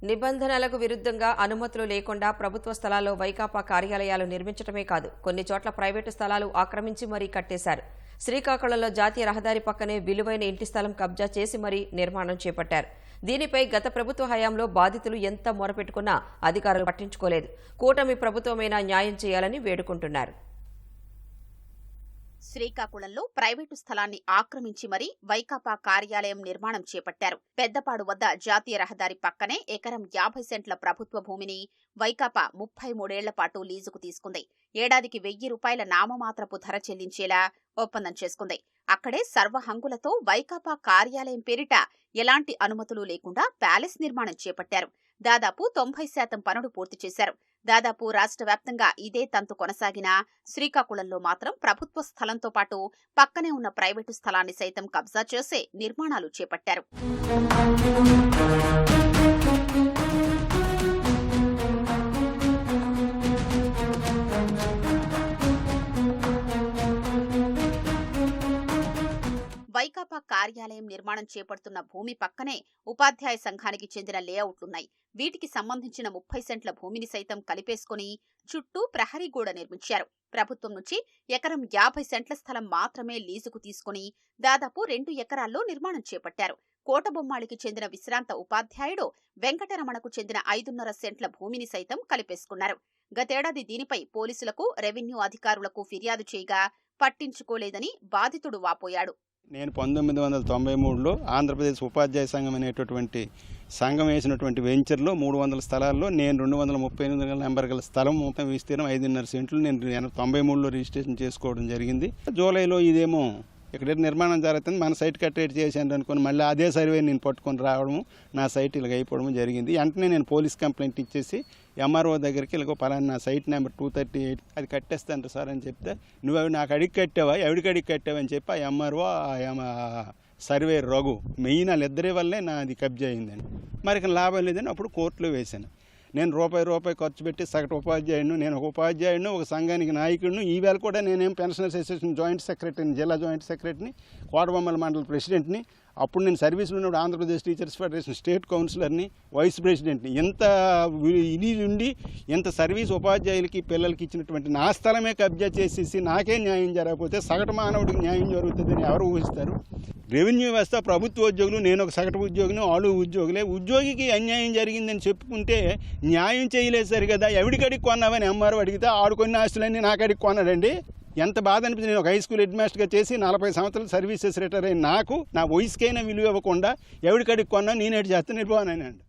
నిబంధనలకు విరుద్ధంగా అనుమతులు లేకుండా ప్రభుత్వ స్థలాల్లో వైకాపా కార్యాలయాలు నిర్మించడమే కాదు, కొన్ని చోట్ల ప్రైవేటు స్థలాలు ఆక్రమించి మరీ కట్టేశారు. శ్రీకాకుళంలో జాతీయ రహదారి పక్కనే విలువైన ఇంటి స్థలం కబ్జా చేసి మరీ నిర్మాణం చేపట్టారు. దీనిపై గత ప్రభుత్వ హయాంలో బాధితులు ఎంత మొరపెట్టుకున్నా అధికారులు పట్టించుకోలేదు. కూటమి ప్రభుత్వమైనా న్యాయం చేయాలని వేడుకుంటున్నారు. శ్రీకాకుళంలో ప్రైవేటు స్థలాన్ని ఆక్రమించి మరీ వైకాపా కార్యాలయం నిర్మాణం చేపట్టారు. పెద్దపాడు వద్ద జాతీయ రహదారి పక్కనే ఎకరం 50 సెంట్ల ప్రభుత్వ భూమిని వైకాపా 33 ఏళ్ల పాటు లీజుకు తీసుకుంది. ఏడాదికి ₹1000 నామమాత్రపు ధర చెల్లించేలా ఒప్పందం చేసుకుంది. అక్కడే సర్వహంగులతో వైకాపా కార్యాలయం పేరిట ఎలాంటి అనుమతులు లేకుండా ప్యాలెస్ నిర్మాణం చేపట్టారు. దాదాపు 90% పనులు పూర్తి చేశారు. దాదాపు రాష్ట్ర వ్యాప్తంగా ఇదే తంతు కొనసాగినా శ్రీకాకుళంలో మాత్రం ప్రభుత్వ స్థలంతో పాటు పక్కనే ఉన్న ప్రైవేటు స్థలాన్ని సైతం కబ్జా చేసే నిర్మాణాలు చేపట్టారు. వైకాపా కార్యాలయం నిర్మాణం చేపడుతున్న భూమి పక్కనే ఉపాధ్యాయ సంఘానికి చెందిన లేఅవుట్లున్నాయి. వీటికి సంబంధించిన 30 సెంట్ల భూమిని సైతం కలిపేసుకుని చుట్టూ ప్రహరీ గోడ నిర్మించారు. ప్రభుత్వం నుంచి ఎకరం 50 సెంట్ల స్థలం మాత్రమే లీజుకు తీసుకుని దాదాపు 2 ఎకరాల్లో నిర్మాణం చేపట్టారు. కోటబొమ్మాళికి చెందిన విశ్రాంత ఉపాధ్యాయుడు వెంకటరమణకు చెందిన 5.5 సెంట్ల భూమిని సైతం కలిపేసుకున్నారు. గతేడాది దీనిపై పోలీసులకు, రెవెన్యూ అధికారులకు ఫిర్యాదు చేయగా పట్టించుకోలేదని బాధితుడు వాపోయాడు. నేను 1993లో ఆంధ్రప్రదేశ్ ఉపాధ్యాయ సంఘం అనేటటువంటి సంఘం వేసినటువంటి వెంచర్లో 300 స్థలాల్లో నేను 238 నెంబర్ గల స్థలం మొత్తం విస్తీర్ణం 5.5 సెంట్లు నేను 93లో రిజిస్ట్రేషన్ చేసుకోవడం జరిగింది. జూలైలో ఇదేమో ఇక్కడ నిర్మాణం జరుగుతుంది, మన సైట్ కట్టేట్ చేశాను అనుకుని మళ్ళీ అదే సర్వే నేను పట్టుకొని రావడము, నా సైట్ ఇలాగ అయిపోవడం జరిగింది. వెంటనే నేను పోలీస్ కంప్లైంట్ ఇచ్చేసి ఎంఆర్ఓ దగ్గరికి ఇలాగ పలానా నా సైట్ నెంబర్ 238 అది కట్టేస్తాను సార్ అని చెప్తే, నువ్వు అవి నాకు అడిగి కట్టావా, ఎవడికి అడిగి కట్టావా అని చెప్పి ఆ ఎంఆర్ఓ సర్వే రఘు మెయిన్ వాళ్ళిద్దరి వల్లే నాది కబ్జా అయిందండి. మరి లాభం లేదని అప్పుడు కోర్టులో వేశాను. నేను రూపాయి ఖర్చు పెట్టి సగటు ఉపాధ్యాయుడు, నేను ఒక ఉపాధ్యాయుడిని, ఒక సంఘానికి నాయకుడిని. ఈవేళ కూడా నేనేం పెన్షనర్స్ అసోసియేషన్ జాయింట్ సెక్రటరీని, జిల్లా జాయింట్ సెక్రటరీని, కోటబొమ్మల మండల ప్రెసిడెంట్ని. అప్పుడు నేను సర్వీస్లో ఉన్నప్పుడు ఆంధ్రప్రదేశ్ టీచర్స్ ఫెడరేషన్ స్టేట్ కౌన్సిలర్ని, వైస్ ప్రెసిడెంట్ని. ఎంత ఇది ఉండి ఎంత సర్వీస్ ఉపాధ్యాయులకి పిల్లలకి ఇచ్చినటువంటి నా స్థలమే కబ్జా చేసేసి నాకే న్యాయం జరగకపోతే సగటు మానవుడికి న్యాయం జరుగుతుందని ఎవరు ఊహిస్తారు? రెవెన్యూ వ్యవస్థ, ప్రభుత్వ ఉద్యోగులు, నేను ఒక సగటు ఉద్యోగిని, వాళ్ళు ఉద్యోగులే. ఉద్యోగికి అన్యాయం జరిగిందని చెప్పుకుంటే న్యాయం చేయలేదు సరిగదా. ఎవడికడికి కొన్నావని ఎంఆర్ఓ అడిగితే ఆడుకున్న ఆస్తులన్నీ నాకడికి కొన్నాడండి. ఎంత బాధ అనిపించింది. నేను ఒక హై స్కూల్ హెడ్ మాస్టర్గా చేసి 40 సంవత్సరాలు సర్వీసెస్ రిటైర్ అయిన నాకు నా వయసుకైనా విలువ ఇవ్వకుండా ఎవడికడికి కొన్నా నేను ఎటు చేస్తాను వెళ్ళిపోవానండి.